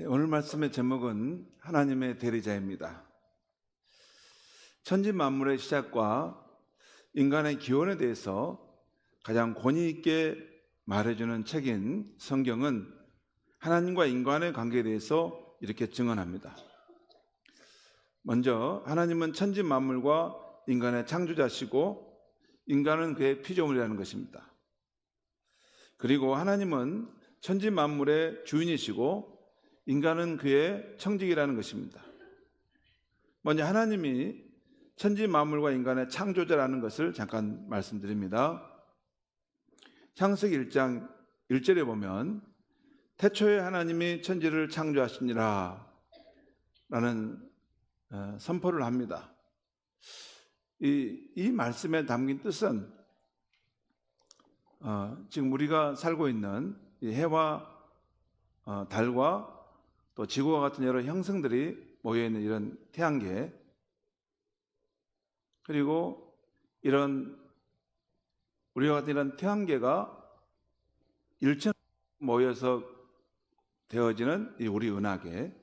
오늘 말씀의 제목은 하나님의 대리자입니다. 천지 만물의 시작과 인간의 기원에 대해서 가장 권위 있게 말해주는 책인 성경은 하나님과 인간의 관계에 대해서 이렇게 증언합니다. 먼저 하나님은 천지 만물과 인간의 창조자시고 인간은 그의 피조물이라는 것입니다. 그리고 하나님은 천지 만물의 주인이시고 인간은 그의 청직이라는 것입니다. 먼저 하나님이 천지 만물과 인간의 창조자라는 것을 잠깐 말씀드립니다. 창세기 1장 1절에 보면 태초에 하나님이 천지를 창조하시니라 라는 선포를 합니다. 이 말씀에 담긴 뜻은 지금 우리가 살고 있는 이 해와 달과 또 지구와 같은 여러 형성들이 모여있는 이런 태양계, 그리고 우리와 같은 이런 태양계가 일체 모여서 되어지는 이 우리 은하계,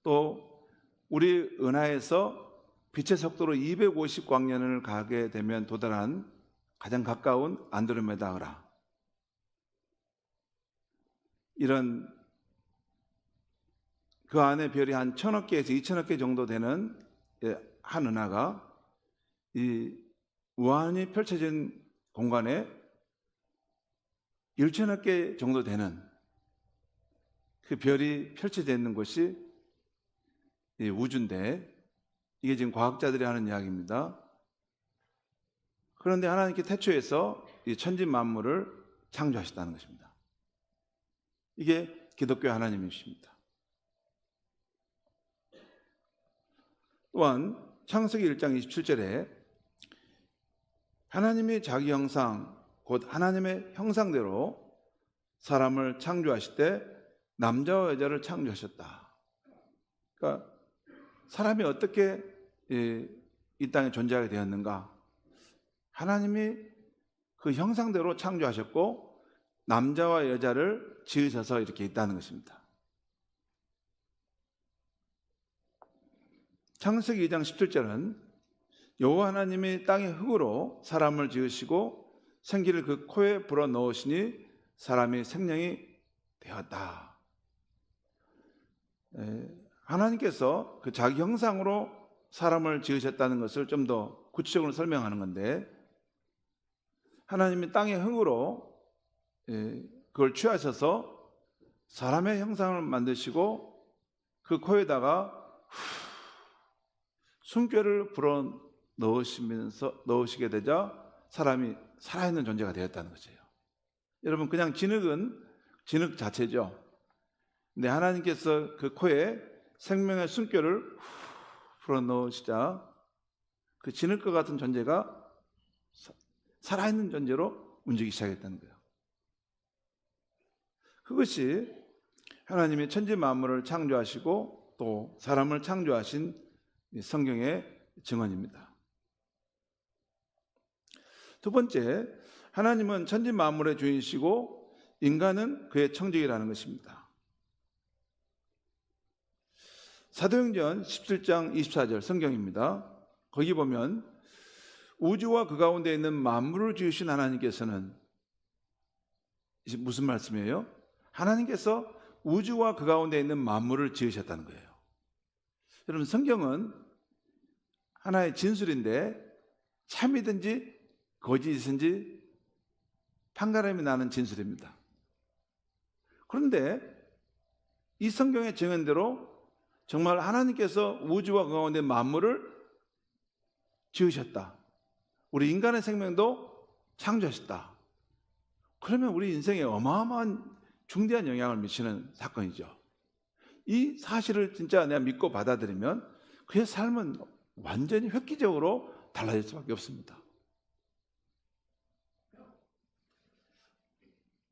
또 우리 은하에서 빛의 속도로 250광년을 가게 되면 도달한 가장 가까운 안드로메다 은하, 이런 그 안에 별이 한 1000억 개에서 2000억 개 정도 되는 한 은하가 이 무한히 펼쳐진 공간에 1000억 개 정도 되는 그 별이 펼쳐져 있는 곳이 이 우주인데, 이게 지금 과학자들이 하는 이야기입니다. 그런데 하나님께 태초에서 이 천지 만물을 창조하셨다는 것입니다. 이게 기독교 하나님이십니다. 또한 창세기 1장 27절에 하나님이 자기 형상, 곧 하나님의 형상대로 사람을 창조하실 때 남자와 여자를 창조하셨다. 그러니까 사람이 어떻게 이 땅에 존재하게 되었는가? 하나님이 그 형상대로 창조하셨고 남자와 여자를 지으셔서 이렇게 있다는 것입니다. 창세기 2장 17절은 여호와 하나님이 땅의 흙으로 사람을 지으시고 생기를 그 코에 불어 넣으시니 사람이 생명이 되었다. 하나님께서 그 자기 형상으로 사람을 지으셨다는 것을 좀 더 구체적으로 설명하는 건데, 하나님이 땅의 흙으로 그걸 취하셔서 사람의 형상을 만드시고 그 코에다가 숨결을 불어 넣으시게 되자 사람이 살아있는 존재가 되었다는 것이에요. 여러분, 그냥 진흙은 진흙 자체죠. 근데 하나님께서 그 코에 생명의 숨결을 불어 넣으시자 그 진흙과 같은 존재가 살아있는 존재로 움직이기 시작했다는 거예요. 그것이 하나님이 천지 만물을 창조하시고 또 사람을 창조하신 성경의 증언입니다. 두 번째, 하나님은 천지 만물의 주인이시고 인간은 그의 청직이라는 것입니다. 사도행전 17장 24절 성경입니다. 거기 보면 우주와 그 가운데 있는 만물을 지으신 하나님께서는, 이게 무슨 말씀이에요? 하나님께서 우주와 그 가운데 있는 만물을 지으셨다는 거예요. 여러분, 성경은 하나의 진술인데 참이든지 거짓이든지 판가름이 나는 진술입니다. 그런데 이 성경의 증언대로 정말 하나님께서 우주와 그 가운데 만물을 지으셨다. 우리 인간의 생명도 창조하셨다. 그러면 우리 인생에 어마어마한 중대한 영향을 미치는 사건이죠. 이 사실을 진짜 내가 믿고 받아들이면 그의 삶은 완전히 획기적으로 달라질 수밖에 없습니다.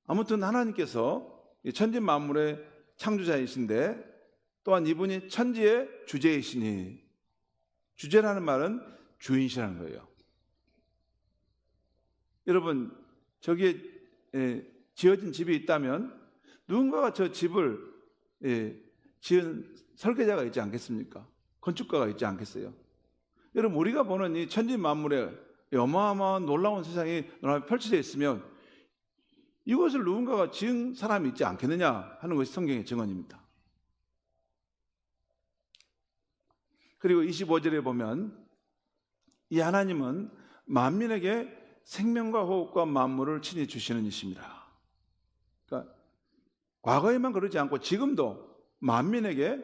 아무튼 하나님께서 천지 만물의 창조자이신데 또한 이분이 천지의 주제이시니, 주제라는 말은 주인이시라는 거예요. 여러분, 저기에 지어진 집이 있다면 누군가가 저 집을 지은 설계자가 있지 않겠습니까? 건축가가 있지 않겠어요? 여러분, 우리가 보는 이 천지 만물에 어마어마한 놀라운 세상이 펼쳐져 있으면 이것을 누군가가 지은 사람이 있지 않겠느냐 하는 것이 성경의 증언입니다. 그리고 25절에 보면 이 하나님은 만민에게 생명과 호흡과 만물을 친히 주시는 이십니다. 그러니까 과거에만 그러지 않고 지금도 만민에게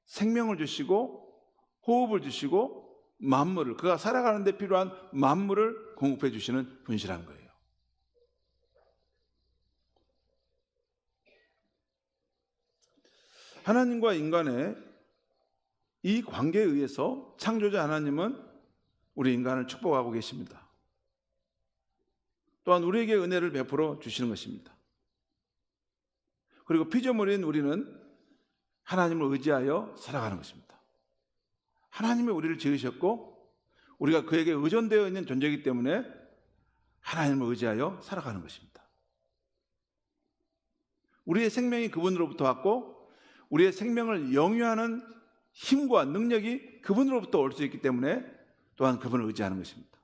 생명을 주시고 호흡을 주시고 만물을, 그가 살아가는 데 필요한 만물을 공급해 주시는 분이시라는 거예요. 하나님과 인간의 이 관계에 의해서 창조자 하나님은 우리 인간을 축복하고 계십니다. 또한 우리에게 은혜를 베풀어 주시는 것입니다. 그리고 피조물인 우리는 하나님을 의지하여 살아가는 것입니다. 하나님이 우리를 지으셨고 우리가 그에게 의존되어 있는 존재이기 때문에 하나님을 의지하여 살아가는 것입니다. 우리의 생명이 그분으로부터 왔고 우리의 생명을 영위하는 힘과 능력이 그분으로부터 올 수 있기 때문에 또한 그분을 의지하는 것입니다.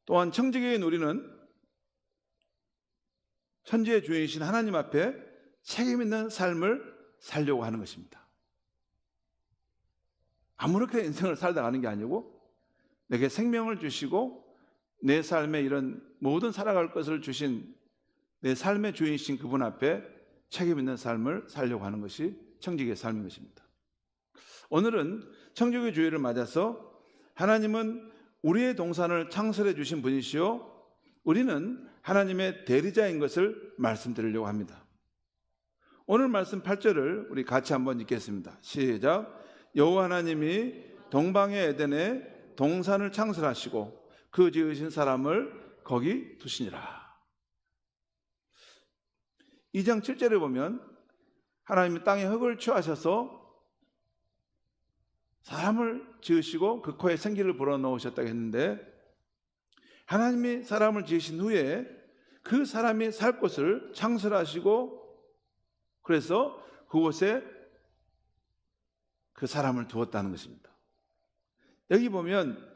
또한 청지기인 우리는 천지의 주인이신 하나님 앞에 책임 있는 삶을 살려고 하는 것입니다. 아무렇게 인생을 살다 가는 게 아니고 내게 생명을 주시고 내 삶에 이런 모든 살아갈 것을 주신 내 삶의 주인이신 그분 앞에 책임 있는 삶을 살려고 하는 것이 청지기의 삶인 것입니다. 오늘은 청지기 주일을 맞아서 하나님은 우리의 동산을 창설해 주신 분이시요 우리는 하나님의 대리자인 것을 말씀드리려고 합니다. 오늘 말씀 8절을 우리 같이 한번 읽겠습니다. 시작. 여호와 하나님이 동방의 에덴에 동산을 창설하시고 그 지으신 사람을 거기 두시니라. 2장 7절에 보면 하나님이 땅에 흙을 취하셔서 사람을 지으시고 그 코에 생기를 불어넣으셨다고 했는데 하나님이 사람을 지으신 후에 그 사람이 살 곳을 창설하시고 그래서 그곳에 그 사람을 두었다는 것입니다. 여기 보면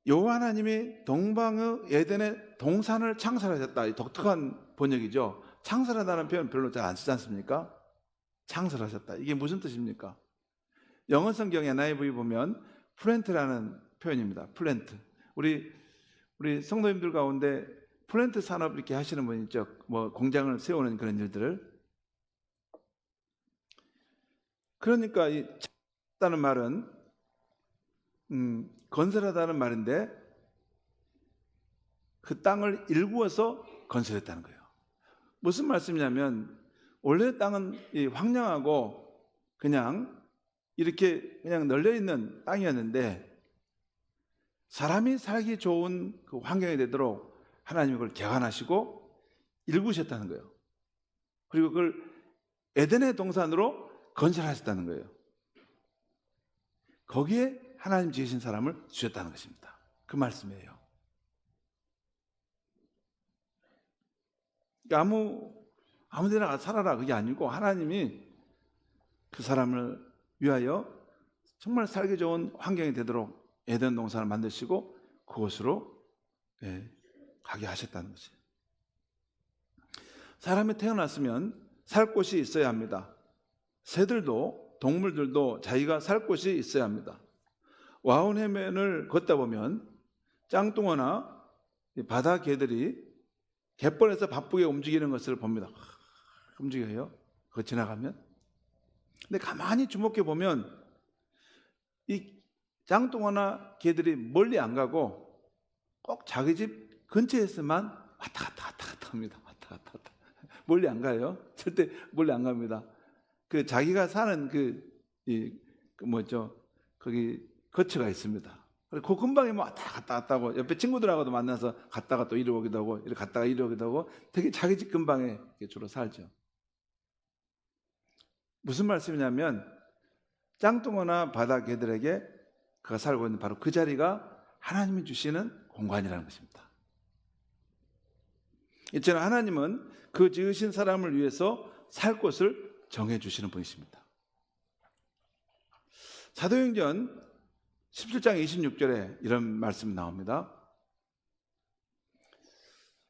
여호와 하나님이 동방의 에덴의 동산을 창설하셨다. 이 독특한 번역이죠. 창설하다는 표현 별로 잘 안 쓰지 않습니까? 창설하셨다. 이게 무슨 뜻입니까? 영어 성경 NIV 보면 플랜트라는 표현입니다. 플랜트. 우리 성도님들 가운데 플랜트 산업 이렇게 하시는 분 있죠. 뭐 공장을 세우는 그런 일들을. 그러니까 이 창설하다는 말은 건설하다는 말인데 그 땅을 일구어서 건설했다는 거예요. 무슨 말씀이냐면 원래 땅은 황량하고 그냥 이렇게 그냥 널려 있는 땅이었는데 사람이 살기 좋은 그 환경이 되도록 하나님이 그걸 개간하시고 일구셨다는 거예요. 그리고 그걸 에덴의 동산으로 건설하셨다는 거예요. 거기에 하나님 지으신 사람을 주셨다는 것입니다. 그 말씀이에요. 그러니까 아무 데나 살아라 그게 아니고 하나님이 그 사람을 위하여 정말 살기 좋은 환경이 되도록 에덴 동산을 만드시고 그곳으로 가게 하셨다는 것이에요. 사람이 태어났으면 살 곳이 있어야 합니다. 새들도 동물들도 자기가 살 곳이 있어야 합니다. 와운 해변을 걷다 보면 짱뚱어나 바다 개들이 갯벌에서 바쁘게 움직이는 것을 봅니다. 움직여요. 그거 지나가면. 근데 가만히 주목해 보면 이 짱뚱어나 개들이 멀리 안 가고 꼭 자기 집 근처에서만 왔다 갔다 합니다. 왔다 갔다. 멀리 안 가요. 절대 멀리 안 갑니다. 그 자기가 사는 거기 거처가 있습니다. 그 근방에 뭐 왔다 갔다 하고 옆에 친구들하고도 만나서 갔다가 또 이리 오기도 하고 이리 갔다가 이리 오기도 하고 되게 자기 집 근방에 주로 살죠. 무슨 말씀이냐면 짱뚱어나 바다 개들에게 그가 살고 있는 바로 그 자리가 하나님이 주시는 공간이라는 것입니다. 이처럼 하나님은 그 지으신 사람을 위해서 살 곳을 정해주시는 분이십니다. 사도행전 17장 26절에 이런 말씀이 나옵니다.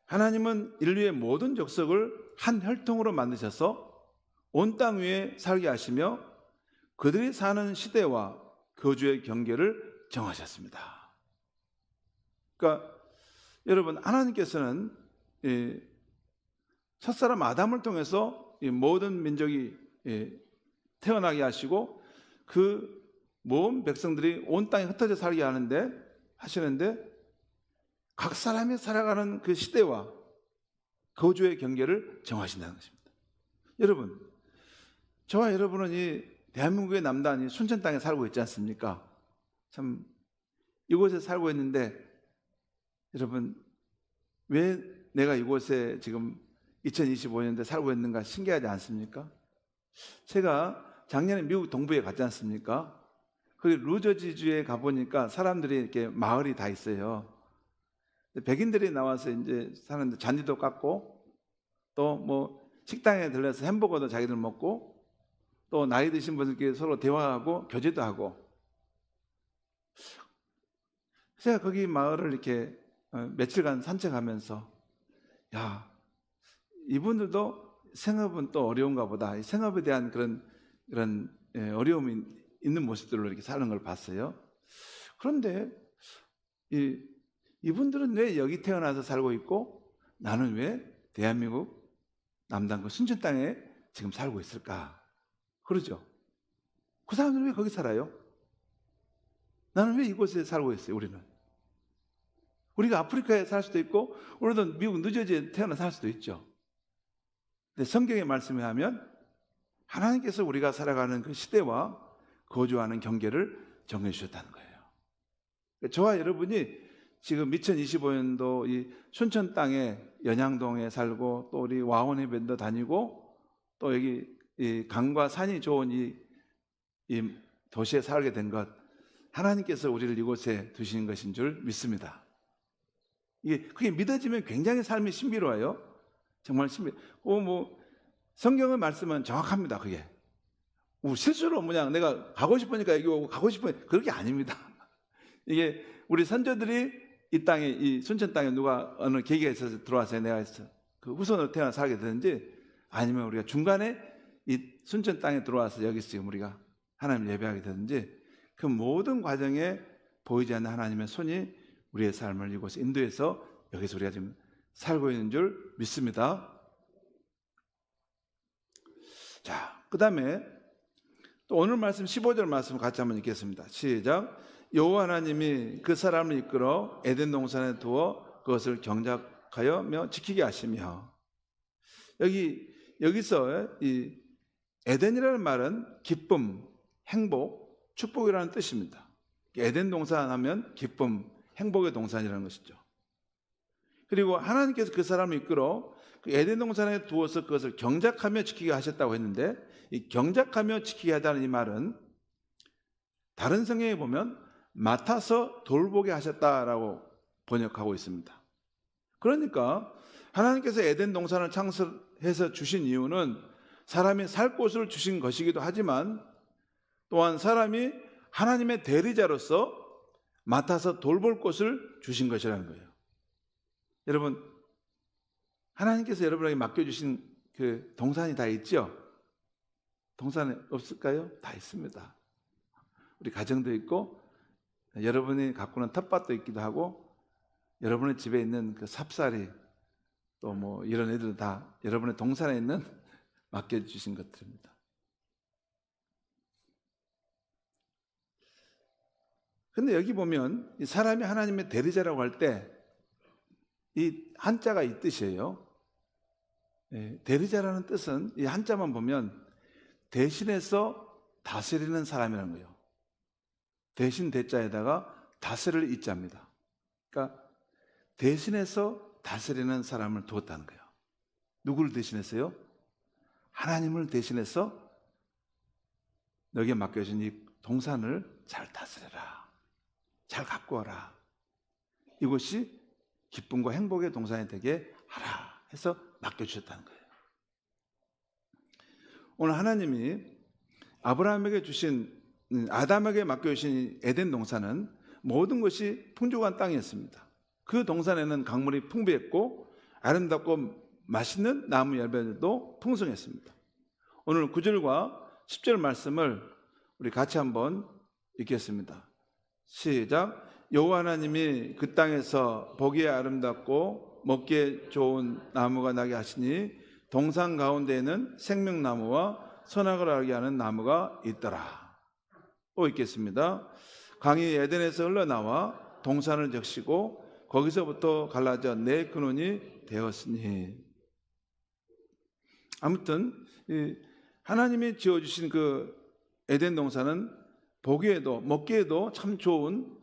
하나님은 인류의 모든 족속을 한 혈통으로 만드셔서 온 땅 위에 살게 하시며 그들이 사는 시대와 거주의 경계를 정하셨습니다. 그러니까 여러분, 하나님께서는 첫사람 아담을 통해서 이 모든 민족이 태어나게 하시고 그 모든 백성들이 온 땅에 흩어져 살게 하시는데 각 사람이 살아가는 그 시대와 거주의 경계를 정하신다는 것입니다. 여러분, 저와 여러분은 이 대한민국의 남단 이 순천 땅에 살고 있지 않습니까? 참 이곳에 살고 있는데 여러분, 왜 내가 이곳에 지금 2025년대 살고 있는가 신기하지 않습니까? 제가 작년에 미국 동부에 갔지 않습니까? 거기 루저지주에 가보니까 사람들이 이렇게 마을이 다 있어요. 백인들이 나와서 이제 사는데 잔디도 깎고 또 뭐 식당에 들려서 햄버거도 자기들 먹고 또 나이 드신 분들끼리 서로 대화하고 교제도 하고. 제가 거기 마을을 이렇게 며칠간 산책하면서 야, 이분들도 생업은 또 어려운가 보다. 이 생업에 대한 그런 어려움이 있는 모습들로 이렇게 사는 걸 봤어요. 그런데 이분들은 왜 여기 태어나서 살고 있고 나는 왜 대한민국 남단구 순천 땅에 지금 살고 있을까? 그러죠. 그 사람들은 왜 거기 살아요? 나는 왜 이곳에 살고 있어요? 우리가 아프리카에 살 수도 있고 우리도 미국 뉴저지에 태어나 살 수도 있죠. 근데 성경의 말씀에 하면 하나님께서 우리가 살아가는 그 시대와 거주하는 경계를 정해주셨다는 거예요. 저와 여러분이 지금 2025년도 이 순천 땅에 연양동에 살고 또 우리 와원해변도 다니고 또 여기 이 강과 산이 좋은 이 도시에 살게 된 것, 하나님께서 우리를 이곳에 두신 것인 줄 믿습니다. 그게 믿어지면 굉장히 삶이 신비로워요. 정말 성경의 말씀은 정확합니다. 그게 실수로 뭐냐 내가 가고 싶으니까 여기 오고 가고 싶으니까 그렇게 아닙니다. 이게 우리 선조들이 이 땅에 이 순천 땅에 누가 어느 계기가 있어서 들어와서 내가 그 후손으로 태어나 살게 되는지 아니면 우리가 중간에 이 순천 땅에 들어와서 여기서 지금 우리가 하나님 예배하게 되는지 그 모든 과정에 보이지 않는 하나님의 손이 우리의 삶을 이곳에 인도해서 여기서 우리가 지금 살고 있는 줄 믿습니다. 자, 그 다음에 또 오늘 말씀 15절 말씀 같이 한번 읽겠습니다. 시작. 여호와 하나님이 그 사람을 이끌어 에덴 동산에 두어 그것을 경작하여며 지키게 하시며. 여기서 이 에덴이라는 말은 기쁨, 행복, 축복이라는 뜻입니다. 에덴 동산 하면 기쁨, 행복의 동산이라는 것이죠. 그리고 하나님께서 그 사람을 이끌어 그 에덴 동산에 두어서 그것을 경작하며 지키게 하셨다고 했는데, 이 경작하며 지키게 하다는 이 말은 다른 성경에 보면 맡아서 돌보게 하셨다라고 번역하고 있습니다. 그러니까 하나님께서 에덴 동산을 창설해서 주신 이유는 사람이 살 곳을 주신 것이기도 하지만 또한 사람이 하나님의 대리자로서 맡아서 돌볼 곳을 주신 것이라는 거예요. 여러분, 하나님께서 여러분에게 맡겨주신 그 동산이 다 있죠? 동산에 없을까요? 다 있습니다. 우리 가정도 있고 여러분이 갖고 있는 텃밭도 있기도 하고 여러분의 집에 있는 그 삽살이 또 뭐 이런 애들 다 여러분의 동산에 있는 맡겨주신 것들입니다. 근데 여기 보면 이 사람이 하나님의 대리자라고 할 때 이 한자가 이 뜻이에요. 대리자라는 뜻은 이 한자만 보면 대신해서 다스리는 사람이라는 거예요. 대신 대자에다가 다스릴 이자입니다. 그러니까 대신해서 다스리는 사람을 두었다는 거예요. 누구를 대신해서요? 하나님을 대신해서 너에게 맡겨진 이 동산을 잘 다스려라. 잘 갖고 와라. 이것이 기쁨과 행복의 동산이 되게 하라. 해서 맡겨주셨다는 거예요. 오늘 하나님이 아브라함에게 주신, 아담에게 맡겨주신 에덴 동산은 모든 것이 풍족한 땅이었습니다. 그 동산에는 강물이 풍부했고 아름답고 맛있는 나무 열매들도 풍성했습니다. 오늘 9절과 10절 말씀을 우리 같이 한번 읽겠습니다. 시작. 여호와 하나님이 그 땅에서 보기에 아름답고 먹기에 좋은 나무가 나게 하시니 동산 가운데에는 생명나무와 선악을 알게 하는 나무가 있더라. 또 읽겠습니다. 강이 에덴에서 흘러나와 동산을 적시고 거기서부터 갈라져 네 근원이 되었으니. 아무튼 하나님이 지어주신 그 에덴 동산은 보기에도 먹기에도 참 좋은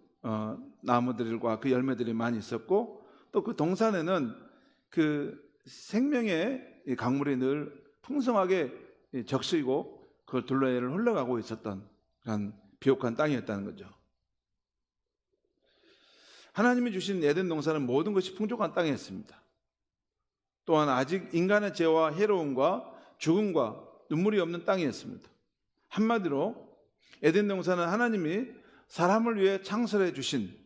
나무들과 그 열매들이 많이 있었고, 또 그 동산에는 그 생명의 강물이 늘 풍성하게 적시고 그 둘레를 흘러가고 있었던 그런 비옥한 땅이었다는 거죠. 하나님이 주신 에덴 동산은 모든 것이 풍족한 땅이었습니다. 또한 아직 인간의 죄와 해로움과 죽음과 눈물이 없는 땅이었습니다. 한마디로 에덴 동산은 하나님이 사람을 위해 창설해 주신,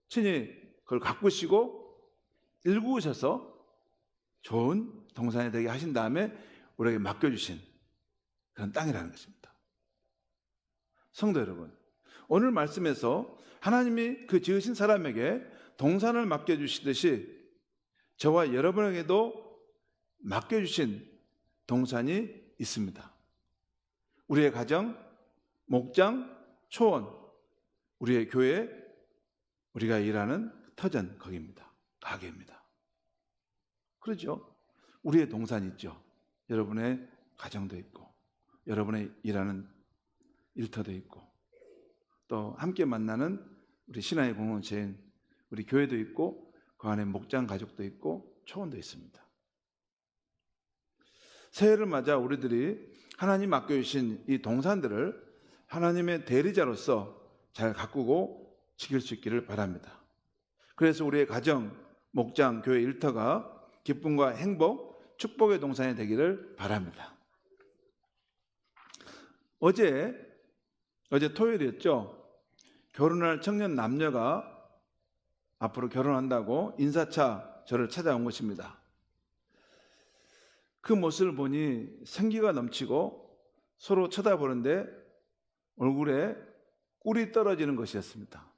친히 그걸 가꾸시고 일구셔서 좋은 동산이 되게 하신 다음에 우리에게 맡겨주신 그런 땅이라는 것입니다. 성도 여러분, 오늘 말씀에서 하나님이 그 지으신 사람에게 동산을 맡겨주시듯이 저와 여러분에게도 맡겨주신 동산이 있습니다. 우리의 가정, 목장, 초원, 우리의 교회, 우리가 일하는 터전, 거기입니다. 가게입니다. 그렇죠? 우리의 동산이 있죠. 여러분의 가정도 있고, 여러분의 일하는 일터도 있고, 또 함께 만나는 우리 신앙의 공동체인 우리 교회도 있고, 그 안에 목장 가족도 있고, 초원도 있습니다. 새해를 맞아 우리들이 하나님 맡겨주신 이 동산들을 하나님의 대리자로서 잘 가꾸고 지킬 수 있기를 바랍니다. 그래서 우리의 가정, 목장, 교회 일터가 기쁨과 행복, 축복의 동산이 되기를 바랍니다. 어제 토요일이었죠. 결혼할 청년 남녀가 앞으로 결혼한다고 인사차 저를 찾아온 것입니다. 그 모습을 보니 생기가 넘치고 서로 쳐다보는데 얼굴에 꿀이 떨어지는 것이었습니다.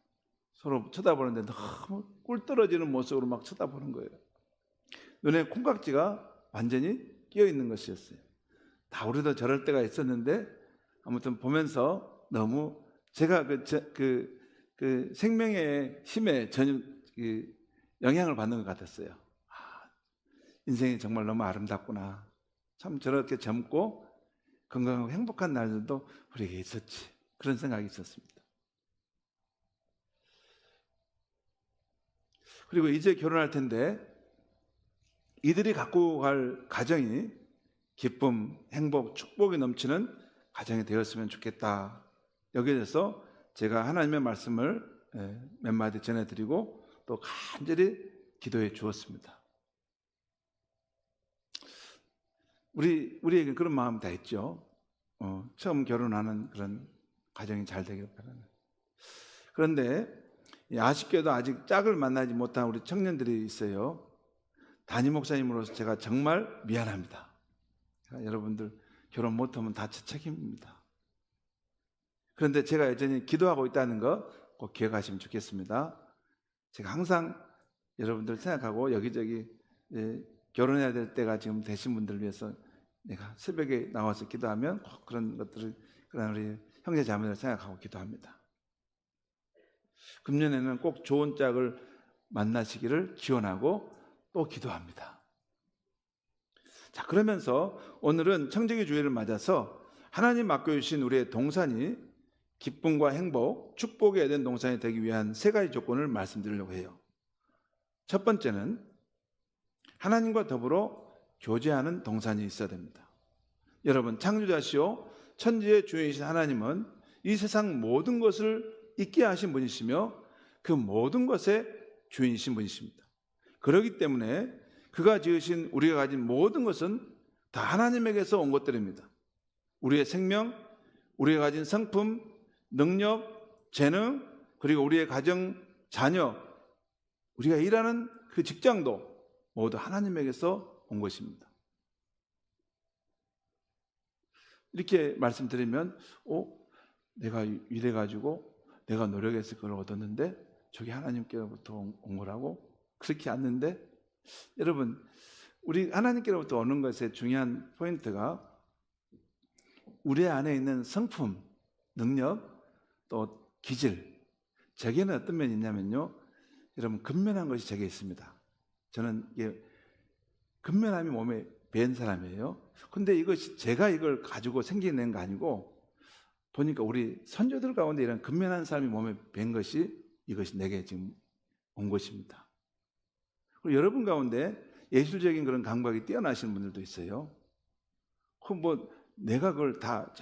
서로 쳐다보는데 너무 꿀 떨어지는 모습으로 막 쳐다보는 거예요. 눈에 콩깍지가 완전히 끼어 있는 것이었어요. 다 우리도 저럴 때가 있었는데, 아무튼 보면서 너무 제가 그 생명의 힘에 전혀 영향을 받는 것 같았어요. 인생이 정말 너무 아름답구나. 참 저렇게 젊고 건강하고 행복한 날들도 우리에게 있었지. 그런 생각이 있었습니다. 그리고 이제 결혼할 텐데 이들이 갖고 갈 가정이 기쁨, 행복, 축복이 넘치는 가정이 되었으면 좋겠다. 여기에 대해서 제가 하나님의 말씀을 몇 마디 전해드리고 또 간절히 기도해 주었습니다. 우리에게 그런 마음 다 있죠. 처음 결혼하는 그런 가정이 잘 되길 바라는. 그런데 아쉽게도 아직 짝을 만나지 못한 우리 청년들이 있어요. 담임 목사님으로서 제가 정말 미안합니다. 여러분들 결혼 못하면 다 제 책임입니다. 그런데 제가 여전히 기도하고 있다는 거 꼭 기억하시면 좋겠습니다. 제가 항상 여러분들 생각하고 여기저기 결혼해야 될 때가 지금 되신 분들을 위해서 내가 새벽에 나와서 기도하면 꼭 그런 것들을, 그런 우리 형제 자매를 생각하고 기도합니다. 금년에는 꼭 좋은 짝을 만나시기를 기원하고 또 기도합니다. 자, 그러면서 오늘은 청정기 주일을 맞아서 하나님 맡겨주신 우리의 동산이 기쁨과 행복, 축복에 대한 동산이 되기 위한 세 가지 조건을 말씀드리려고 해요. 첫 번째는 하나님과 더불어 교제하는 동산이 있어야 됩니다. 여러분, 창조자시오 천지의 주인이신 하나님은 이 세상 모든 것을 있게 하신 분이시며 그 모든 것의 주인이신 분이십니다. 그렇기 때문에 그가 지으신 우리가 가진 모든 것은 다 하나님에게서 온 것들입니다. 우리의 생명, 우리가 가진 성품, 능력, 재능, 그리고 우리의 가정, 자녀, 우리가 일하는 그 직장도 모두 하나님에게서 온 것입니다. 이렇게 말씀드리면 내가 이래가지고 내가 노력해서 그걸 얻었는데 저게 하나님께로부터 온 거라고? 그렇게 않는데 여러분, 우리 하나님께로부터 오는 것의 중요한 포인트가 우리 안에 있는 성품, 능력, 또 기질, 제게는 어떤 면이 있냐면요, 여러분, 근면한 것이 제게 있습니다. 저는 이게 근면함이 몸에 밴 사람이에요. 근데 이것이 제가 이걸 가지고 생겨낸 거 아니고 보니까 우리 선조들 가운데 이런 근면한 사람이 몸에 밴 것이 이것이 내게 지금 온 것입니다. 그리고 여러분 가운데 예술적인 그런 감각이 뛰어나신 분들도 있어요. 그럼 뭐 내가 그걸 다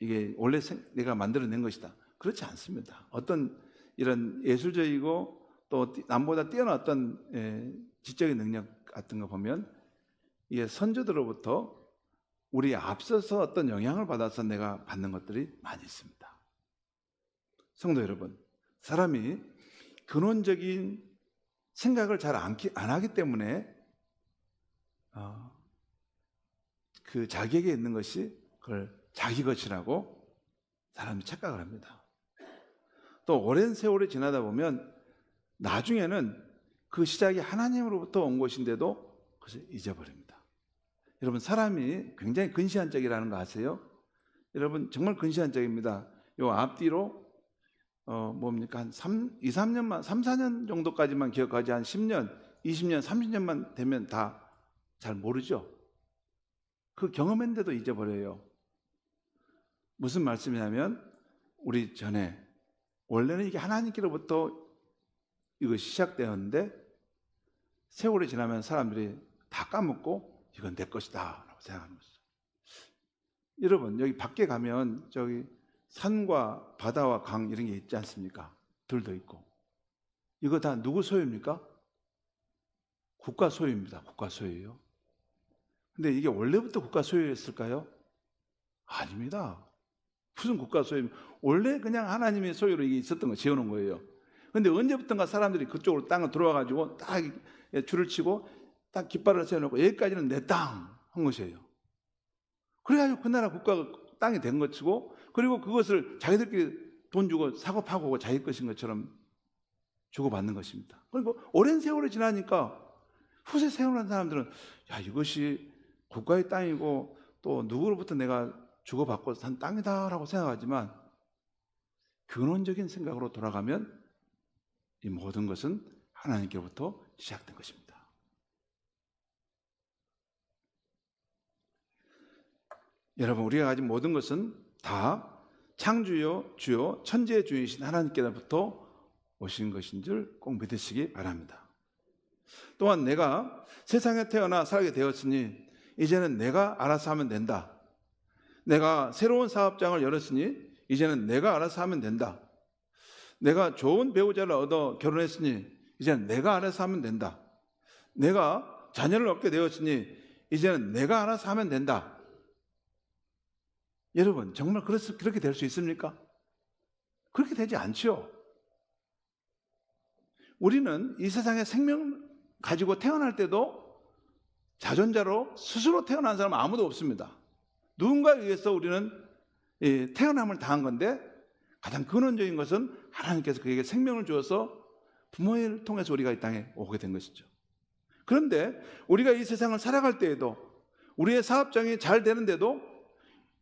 이게 원래 내가 만들어낸 것이다, 그렇지 않습니다. 어떤 이런 예술적이고 또 남보다 뛰어난 어떤 지적인 능력 같은 거 보면 이게 선조들로부터 우리 앞서서 어떤 영향을 받아서 내가 받는 것들이 많이 있습니다. 성도 여러분, 사람이 근원적인 생각을 잘 안 하기 때문에 그 자기에게 있는 것이 그걸 자기 것이라고 사람이 착각을 합니다. 또 오랜 세월이 지나다 보면 나중에는 그 시작이 하나님으로부터 온 것인데도 그것을 잊어버립니다. 여러분, 사람이 굉장히 근시안적이라는 거 아세요? 여러분, 정말 근시안적입니다. 요 앞뒤로 뭡니까? 한 2-3년만, 3-4년 정도까지만 기억하지 한 10년, 20년, 30년만 되면 다 잘 모르죠. 그 경험했는데도 잊어버려요. 무슨 말씀이냐면 우리 전에 원래는 이게 하나님께로부터 이것이 시작되었는데 세월이 지나면 사람들이 다 까먹고 이건 내 것이다 라고 생각하는 거죠. 여러분, 여기 밖에 가면 저기 산과 바다와 강 이런 게 있지 않습니까? 들도 있고. 이거 다 누구 소유입니까? 국가 소유입니다. 국가 소유예요. 근데 이게 원래부터 국가 소유였을까요? 아닙니다. 무슨 국가 소유? 원래 그냥 하나님의 소유로 이게 있었던 거 지어놓은 거예요. 근데 언제부턴가 사람들이 그쪽으로 땅을 들어와가지고 딱 줄을 치고 딱 깃발을 세워놓고 여기까지는 내 땅 한 것이에요. 그래가지고 그 나라 국가가 땅이 된 것이고, 그리고 그것을 자기들끼리 돈 주고 사고 파고 자기 것인 것처럼 주고받는 것입니다. 그리고 오랜 세월이 지나니까 후세 생활한 사람들은 야, 이것이 국가의 땅이고 또 누구로부터 내가 주고받고 산 땅이다라고 생각하지만 근원적인 생각으로 돌아가면 이 모든 것은 하나님께로부터 시작된 것입니다. 여러분, 우리가 가진 모든 것은 다 창조요, 주요, 천지의 주이신 하나님께로부터 오신 것인 줄 꼭 믿으시기 바랍니다. 또한 내가 세상에 태어나 살게 되었으니 이제는 내가 알아서 하면 된다. 내가 새로운 사업장을 열었으니 이제는 내가 알아서 하면 된다. 내가 좋은 배우자를 얻어 결혼했으니 이제는 내가 알아서 하면 된다. 내가 자녀를 얻게 되었으니 이제는 내가 알아서 하면 된다. 여러분, 정말 그렇게 될 수 있습니까? 그렇게 되지 않죠. 우리는 이 세상에 생명 가지고 태어날 때도 자존자로 스스로 태어난 사람은 아무도 없습니다. 누군가에 의해서 우리는 태어남을 당한 건데 가장 근원적인 것은 하나님께서 그에게 생명을 주어서 부모를 통해서 우리가 이 땅에 오게 된 것이죠. 그런데 우리가 이 세상을 살아갈 때에도 우리의 사업장이 잘 되는데도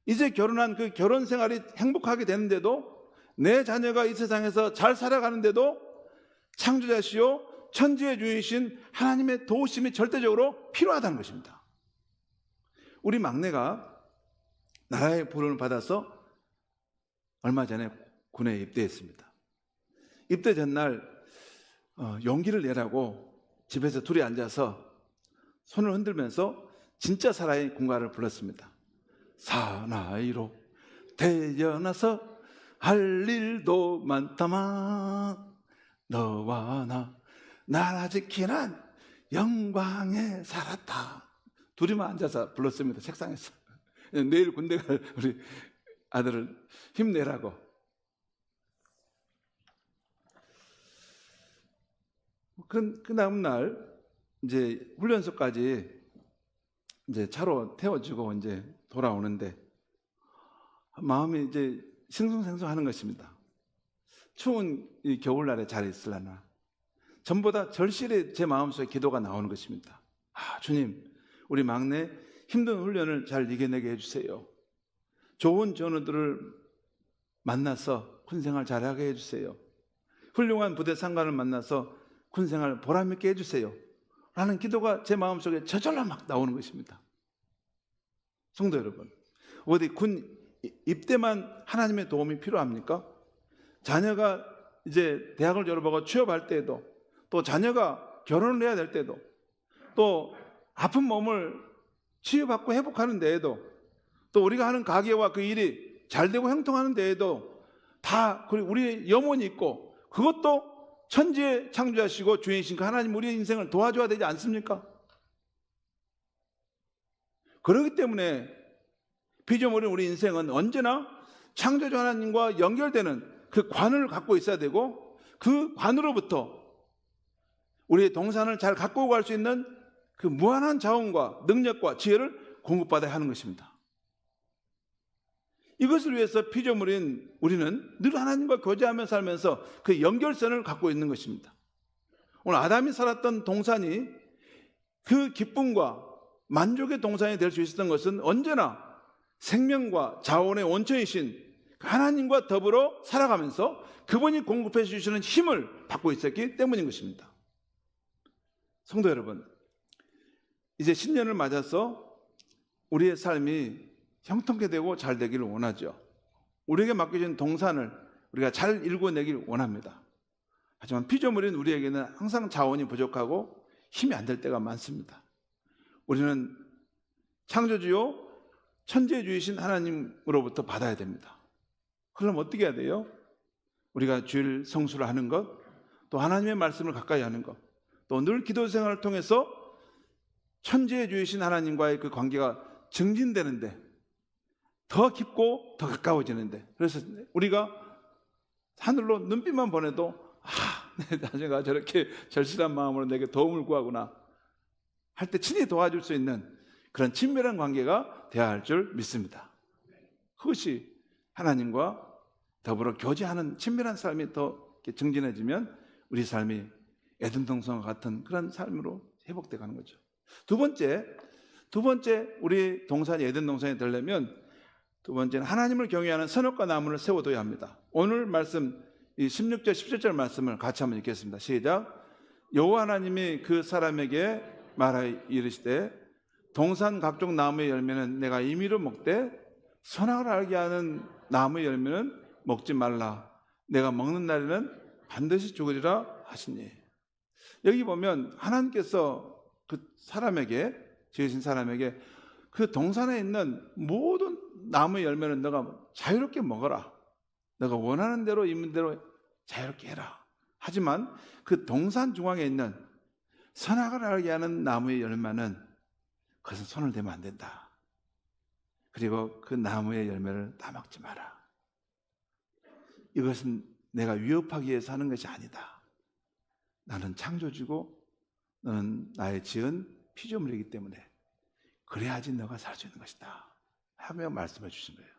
이제 결혼한 그 결혼 생활이 행복하게 되는데도 내 자녀가 이 세상에서 잘 살아가는데도 창조자시요 천지의 주이신 하나님의 도우심이 절대적으로 필요하다는 것입니다. 우리 막내가 나라의 부름을 받아서 얼마 전에 군에 입대했습니다. 입대 전날 용기를 내라고 집에서 둘이 앉아서 손을 흔들면서 진짜 사나이 군가를 불렀습니다. 사나이로 태어나서 할 일도 많다만 너와 나라 지키는 영광에 살았다. 둘이만 앉아서 불렀습니다. 책상에서. 내일 군대 갈 우리 아들을 힘내라고. 그 다음날 이제 훈련소까지 이제 차로 태워주고 이제 돌아오는데 마음이 이제 싱숭생숭하는 것입니다. 추운 이 겨울날에 잘 있으려나. 전보다 절실히 제 마음속에 기도가 나오는 것입니다. 주님, 우리 막내 힘든 훈련을 잘 이겨내게 해주세요. 좋은 전우들을 만나서 군생활 잘하게 해주세요. 훌륭한 부대 상관을 만나서 군생활 보람있게 해주세요. 라는 기도가 제 마음속에 저절로 막 나오는 것입니다. 성도 여러분, 어디 군 입대만 하나님의 도움이 필요합니까? 자녀가 이제 대학을 졸업하고 취업할 때에도, 또 자녀가 결혼을 해야 될 때도, 또 아픈 몸을 치유받고 회복하는 데에도, 또 우리가 하는 가게와 그 일이 잘 되고 형통하는 데에도 다 우리 염원이 있고, 그것도 천지의 창조하시고 주인이신 그 하나님 우리의 인생을 도와줘야 되지 않습니까? 그렇기 때문에 피조물인 우리 인생은 언제나 창조주 하나님과 연결되는 그 관을 갖고 있어야 되고, 그 관으로부터 우리의 동산을 잘 갖고 갈 수 있는 그 무한한 자원과 능력과 지혜를 공급받아야 하는 것입니다. 이것을 위해서 피조물인 우리는 늘 하나님과 교제하며 살면서 그 연결선을 갖고 있는 것입니다. 오늘 아담이 살았던 동산이 그 기쁨과 만족의 동산이 될 수 있었던 것은 언제나 생명과 자원의 원천이신 하나님과 더불어 살아가면서 그분이 공급해 주시는 힘을 받고 있었기 때문인 것입니다. 성도 여러분, 이제 신년을 맞아서 우리의 삶이 형통케 되고 잘 되기를 원하죠. 우리에게 맡겨진 동산을 우리가 잘 일궈내기를 원합니다. 하지만 피조물인 우리에게는 항상 자원이 부족하고 힘이 안 될 때가 많습니다. 우리는 창조주요 천재주이신 하나님으로부터 받아야 됩니다. 그럼 어떻게 해야 돼요? 우리가 주일 성수를 하는 것, 또 하나님의 말씀을 가까이 하는 것, 또 늘 기도 생활을 통해서 천재주이신 하나님과의 그 관계가 증진되는데, 더 깊고 더 가까워지는데, 그래서 우리가 하늘로 눈빛만 보내도 내 자녀가 저렇게 절실한 마음으로 내게 도움을 구하구나 할 때 친히 도와줄 수 있는 그런 친밀한 관계가 되어야 할 줄 믿습니다. 그것이 하나님과 더불어 교제하는 친밀한 삶이 더 증진해지면 우리 삶이 에덴 동산과 같은 그런 삶으로 회복돼 가는 거죠. 두 번째 우리 동산이 에덴 동산이 되려면 두 번째는 하나님을 경외하는 선악과 나무를 세워둬야 합니다. 오늘 말씀 이 16절 17절 말씀을 같이 한번 읽겠습니다. 시작. 여호와 하나님이 그 사람에게 말하여 이르시되 동산 각종 나무의 열매는 내가 임의로 먹되 선악을 알게 하는 나무의 열매는 먹지 말라. 내가 먹는 날에는 반드시 죽으리라 하시니. 여기 보면 하나님께서 그 사람에게, 지으신 사람에게 그 동산에 있는 모든 나무의 열매는 너가 자유롭게 먹어라. 너가 원하는 대로 있는 대로 자유롭게 해라. 하지만 그 동산 중앙에 있는 선악을 알게 하는 나무의 열매는 그것은 손을 대면 안 된다. 그리고 그 나무의 열매를 다 먹지 마라. 이것은 내가 위협하기 위해서 하는 것이 아니다. 나는 창조주고 너는 나의 지은 피조물이기 때문에 그래야지 너가 살 수 있는 것이다 하며 말씀해 주신 거예요.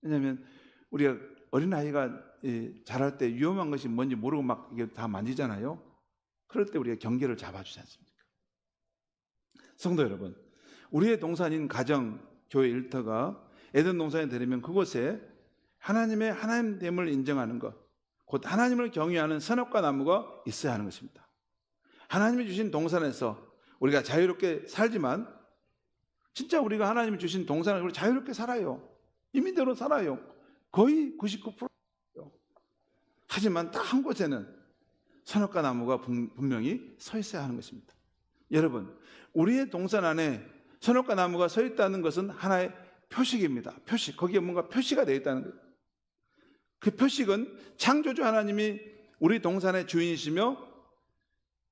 왜냐하면 우리가 어린아이가 자랄 때 위험한 것이 뭔지 모르고 막 이게 다 만지잖아요. 그럴 때 우리가 경계를 잡아주지 않습니까? 성도 여러분, 우리의 동산인 가정, 교회 일터가 에덴 동산이 되려면 그곳에 하나님의 하나님됨을 인정하는 것, 곧 하나님을 경외하는 선악과 나무가 있어야 하는 것입니다. 하나님이 주신 동산에서 우리가 자유롭게 살지만 진짜 우리가 하나님이 주신 동산을 자유롭게 살아요. 임의대로 살아요. 거의 99%예요. 하지만 딱 한 곳에는 선악과 나무가 분명히 서 있어야 하는 것입니다. 여러분, 우리의 동산 안에 선악과 나무가 서 있다는 것은 하나의 표식입니다. 표식. 거기에 뭔가 표시가 되어 있다는 거예요. 그 표식은 창조주 하나님이 우리 동산의 주인이시며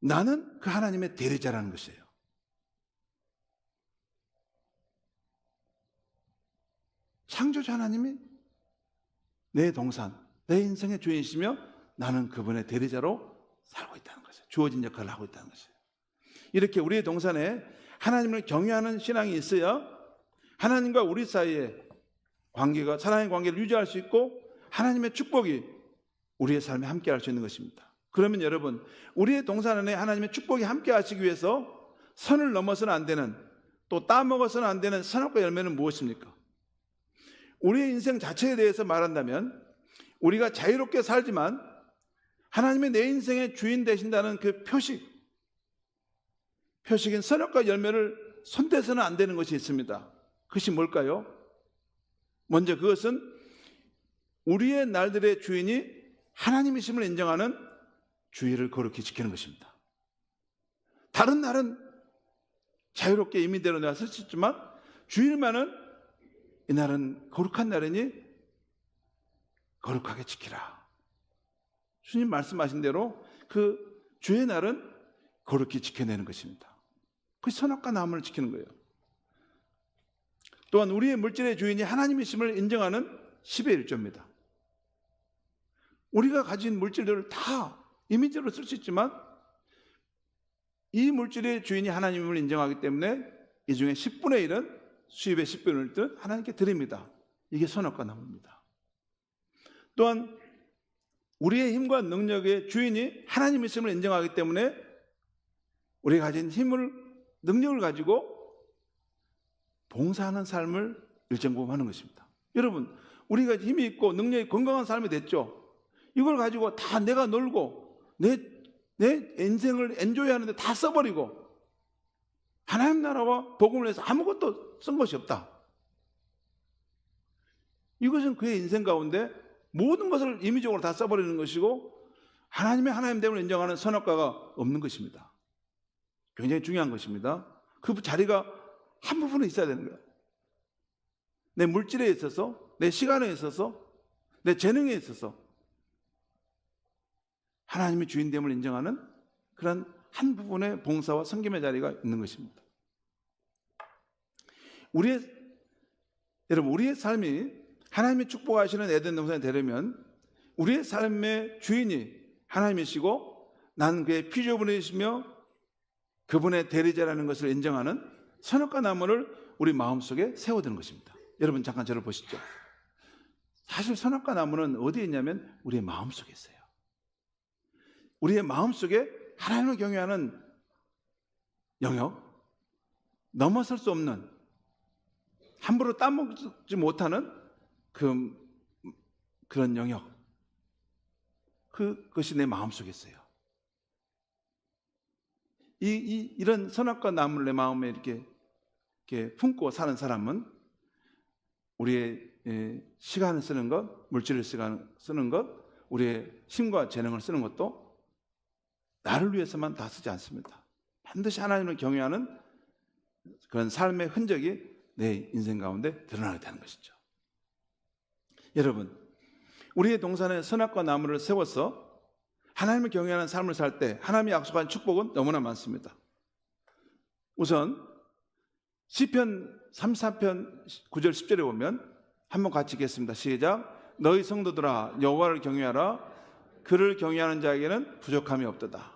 나는 그 하나님의 대리자라는 것이에요. 창조자 하나님이 내 동산, 내 인생의 주인이시며 나는 그분의 대리자로 살고 있다는 것이에요. 주어진 역할을 하고 있다는 것이에요. 이렇게 우리의 동산에 하나님을 경외하는 신앙이 있어야 하나님과 우리 사이에 관계가, 사랑의 관계를 유지할 수 있고 하나님의 축복이 우리의 삶에 함께 할 수 있는 것입니다. 그러면 여러분, 우리의 동산 안에 하나님의 축복이 함께 하시기 위해서 선을 넘어서는 안 되는, 또 따먹어서는 안 되는 선악과 열매는 무엇입니까? 우리의 인생 자체에 대해서 말한다면 우리가 자유롭게 살지만 하나님의 내 인생의 주인 되신다는 그 표식인 선악과 열매를 손대서는 안 되는 것이 있습니다. 그것이 뭘까요? 먼저 그것은 우리의 날들의 주인이 하나님이심을 인정하는 주의를 거룩히 지키는 것입니다. 다른 날은 자유롭게 임의대로 내가 쓸 수 있지만 주일만은 이날은 거룩한 날이니 거룩하게 지키라. 주님 말씀하신 대로 그 주의 날은 거룩히 지켜내는 것입니다. 그 선악과 나무를 지키는 거예요. 또한 우리의 물질의 주인이 하나님이심을 인정하는 10의 1조입니다. 우리가 가진 물질들을 다 이미지로 쓸 수 있지만 이 물질의 주인이 하나님을 인정하기 때문에 이 중에 10분의 1은 수입의 10분의 1은 하나님께 드립니다. 이게 선악과 나무입니다. 또한 우리의 힘과 능력의 주인이 하나님이심을 인정하기 때문에 우리가 가진 힘을, 능력을 가지고 봉사하는 삶을 일정 부분 하는 것입니다. 여러분, 우리가 힘이 있고 능력이 건강한 삶이 됐죠. 이걸 가지고 다 내가 놀고 내 인생을 엔조이하는데 다 써버리고 하나님 나라와 복음을 위해서 아무것도 쓴 것이 없다. 이것은 그의 인생 가운데 모든 것을 임의적으로 다 써버리는 것이고 하나님의 하나님됨을 인정하는 선악과가 없는 것입니다. 굉장히 중요한 것입니다. 그 자리가 한 부분에 있어야 되는 거예요. 내 물질에 있어서, 내 시간에 있어서, 내 재능에 있어서 하나님의 주인됨을 인정하는 그런 한 부분의 봉사와 섬김의 자리가 있는 것입니다. 여러분, 우리의 삶이 하나님의 축복하시는 에덴 동산에 되려면 우리의 삶의 주인이 하나님이시고 나는 그의 피조물이시며 그분의 대리자라는 것을 인정하는 선악과 나무를 우리 마음속에 세워두는 것입니다. 여러분 잠깐 저를 보시죠. 사실 선악과 나무는 어디에 있냐면 우리의 마음속에 있어요. 우리의 마음속에 하나님을 경외하는 영역, 넘어설 수 없는, 함부로 따먹지 못하는 그런 영역, 그것이 내 마음속에 있어요. 이런 선악과 나무를 내 마음에 이렇게 품고 사는 사람은 우리의 시간을 쓰는 것, 물질을 쓰는 것, 우리의 힘과 재능을 쓰는 것도 나를 위해서만 다 쓰지 않습니다. 반드시 하나님을 경외하는 그런 삶의 흔적이 내 인생 가운데 드러나게 되는 것이죠. 여러분, 우리의 동산에 선악과 나무를 세워서 하나님을 경외하는 삶을 살 때 하나님이 약속한 축복은 너무나 많습니다. 우선 시편 34편 9절 10절에 보면 한번 같이 읽겠습니다. 시작. 너희 성도들아 여호와를 경외하라. 그를 경외하는 자에게는 부족함이 없도다.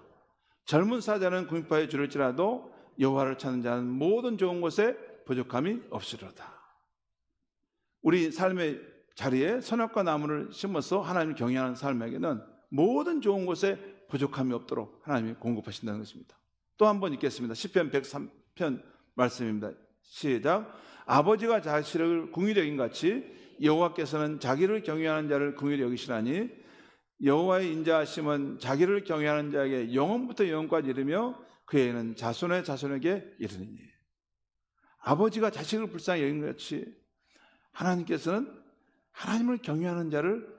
젊은 사자는 궁핍하여 줄일지라도 여호와를 찾는 자는 모든 좋은 것에 부족함이 없으리로다. 우리 삶의 자리에 선악과 나무를 심어서 하나님을 경외하는 삶에게는 모든 좋은 것에 부족함이 없도록 하나님이 공급하신다는 것입니다. 또 한 번 읽겠습니다. 시편 103편 말씀입니다. 시작. 아버지가 자식을 긍휼히 여긴 같이 여호와께서는 자기를 경외하는 자를 긍휼히 여기시나니 여호와의 인자하심은 자기를 경외하는 자에게 영원부터 영원까지 이르며 그에는 자손의 자손에게 이르니니. 아버지가 자식을 불쌍히 여긴 같이 하나님께서는 하나님을 경외하는 자를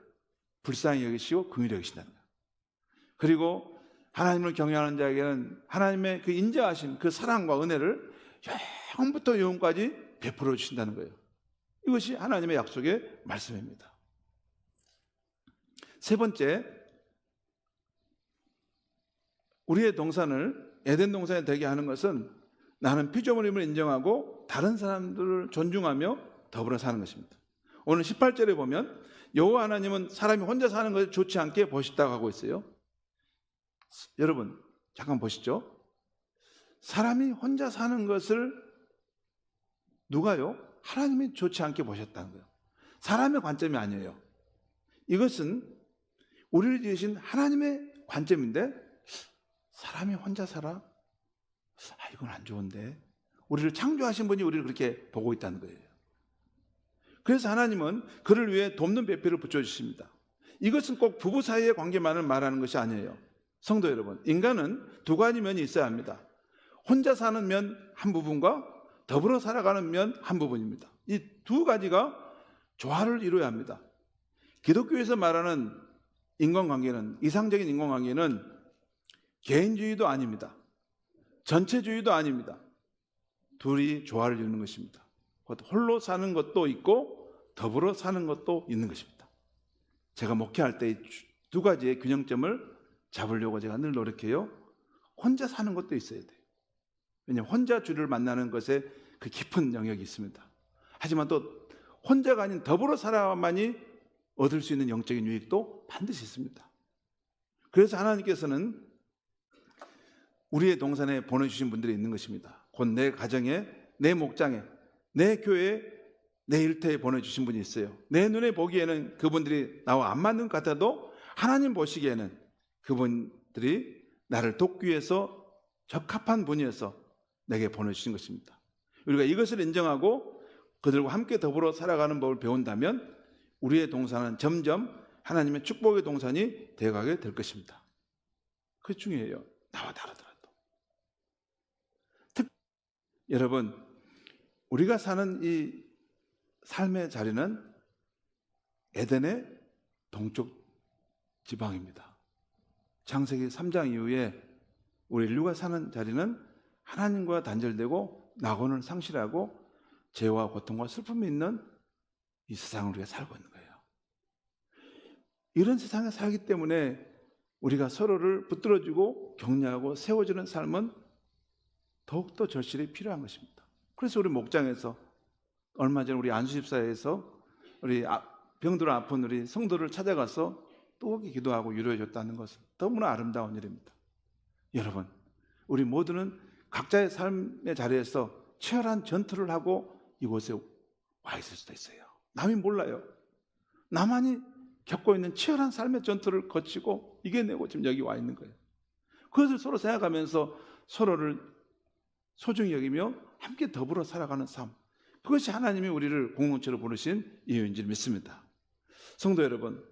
불쌍히 여기시고 긍휼히 여기신다는 거예요. 그리고 하나님을 경외하는 자에게는 하나님의 그 인자하심, 그 사랑과 은혜를 영원부터 영원까지 베풀어 주신다는 거예요. 이것이 하나님의 약속의 말씀입니다. 세 번째, 우리의 동산을 에덴 동산이 되게 하는 것은 나는 피조물임을 인정하고 다른 사람들을 존중하며 더불어 사는 것입니다. 오늘 18절에 보면 여호와 하나님은 사람이 혼자 사는 것을 좋지 않게 보셨다고 하고 있어요. 여러분 잠깐 보시죠. 사람이 혼자 사는 것을 누가요? 하나님이 좋지 않게 보셨다는 거예요. 사람의 관점이 아니에요. 이것은 우리를 지으신 하나님의 관점인데 사람이 혼자 살아? 이건 안 좋은데. 우리를 창조하신 분이 우리를 그렇게 보고 있다는 거예요. 그래서 하나님은 그를 위해 돕는 배필을 붙여주십니다. 이것은 꼭 부부 사이의 관계만을 말하는 것이 아니에요. 성도 여러분, 인간은 두 가지 면이 있어야 합니다. 혼자 사는 면 한 부분과 더불어 살아가는 면 한 부분입니다. 이 두 가지가 조화를 이루어야 합니다. 기독교에서 말하는 인간관계는, 이상적인 인간관계는 개인주의도 아닙니다. 전체주의도 아닙니다. 둘이 조화를 이루는 것입니다. 곧 홀로 사는 것도 있고 더불어 사는 것도 있는 것입니다. 제가 목회할 때 이 두 가지의 균형점을 잡으려고 제가 늘 노력해요. 혼자 사는 것도 있어야 돼요. 왜냐하면 혼자 주를 만나는 것에 그 깊은 영역이 있습니다. 하지만 또 혼자가 아닌 더불어 살아야만이 얻을 수 있는 영적인 유익도 반드시 있습니다. 그래서 하나님께서는 우리의 동산에 보내주신 분들이 있는 것입니다. 곧 내 가정에, 내 목장에, 내 교회에, 내 일터에 보내주신 분이 있어요. 내 눈에 보기에는 그분들이 나와 안 맞는 것 같아도 하나님 보시기에는 그분들이 나를 돕기 위해서 적합한 분이어서 내게 보내주신 것입니다. 우리가 이것을 인정하고 그들과 함께 더불어 살아가는 법을 배운다면 우리의 동산은 점점 하나님의 축복의 동산이 되어가게 될 것입니다. 그게 중요해요. 나와 다르더라도. 여러분, 우리가 사는 이 삶의 자리는 에덴의 동쪽 지방입니다. 창세기 3장 이후에 우리 인류가 사는 자리는 하나님과 단절되고 낙원을 상실하고 죄와 고통과 슬픔이 있는 이 세상을 우리가 살고 있는 거예요. 이런 세상에 살기 때문에 우리가 서로를 붙들어주고 격려하고 세워주는 삶은 더욱더 절실히 필요한 것입니다. 그래서 우리 목장에서 얼마 전에 우리 안수집사에서 우리 병들어 아픈 우리 성도를 찾아가서 뜨겁게 기도하고 위로해줬다는 것은 너무나 아름다운 일입니다. 여러분, 우리 모두는 각자의 삶의 자리에서 치열한 전투를 하고 이곳에 와 있을 수도 있어요. 남이 몰라요. 나만이 겪고 있는 치열한 삶의 전투를 거치고 이겨내고 지금 여기 와 있는 거예요. 그것을 서로 생각하면서 서로를 소중히 여기며 함께 더불어 살아가는 삶, 그것이 하나님이 우리를 공동체로 부르신 이유인 줄 믿습니다. 성도 여러분,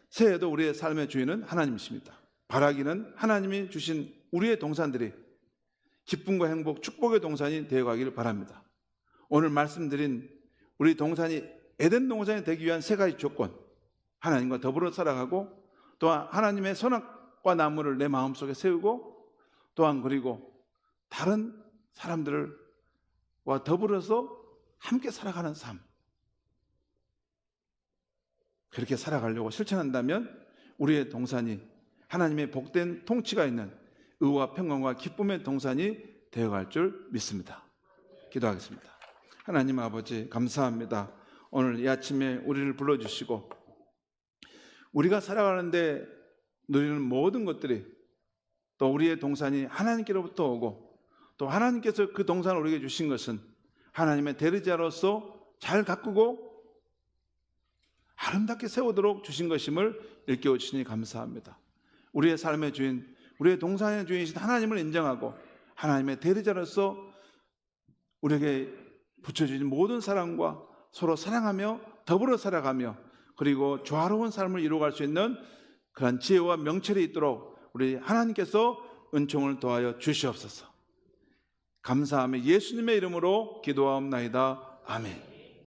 새해에도 우리의 삶의 주인은 하나님이십니다. 바라기는 하나님이 주신 우리의 동산들이 기쁨과 행복, 축복의 동산이 되어가기를 바랍니다. 오늘 말씀드린 우리 동산이 에덴 동산이 되기 위한 세 가지 조건, 하나님과 더불어 살아가고 또한 하나님의 선악과 나무를 내 마음속에 세우고 또한 그리고 다른 사람들과 더불어서 함께 살아가는 삶, 그렇게 살아가려고 실천한다면 우리의 동산이 하나님의 복된 통치가 있는 의와 평강과 기쁨의 동산이 되어갈 줄 믿습니다. 기도하겠습니다. 하나님 아버지, 감사합니다. 오늘 이 아침에 우리를 불러주시고 우리가 살아가는데 누리는 모든 것들이 또 우리의 동산이 하나님께로부터 오고 또 하나님께서 그 동산을 우리에게 주신 것은 하나님의 대리자로서 잘 가꾸고 아름답게 세우도록 주신 것임을 일깨워 주시니 감사합니다. 우리의 삶의 주인, 우리의 동산의 주인이신 하나님을 인정하고 하나님의 대리자로서 우리에게 붙여주신 모든 사랑과 서로 사랑하며 더불어 살아가며 그리고 조화로운 삶을 이루어갈 수 있는 그런 지혜와 명철이 있도록 우리 하나님께서 은총을 더하여 주시옵소서. 감사하며 예수님의 이름으로 기도하옵나이다. 아멘.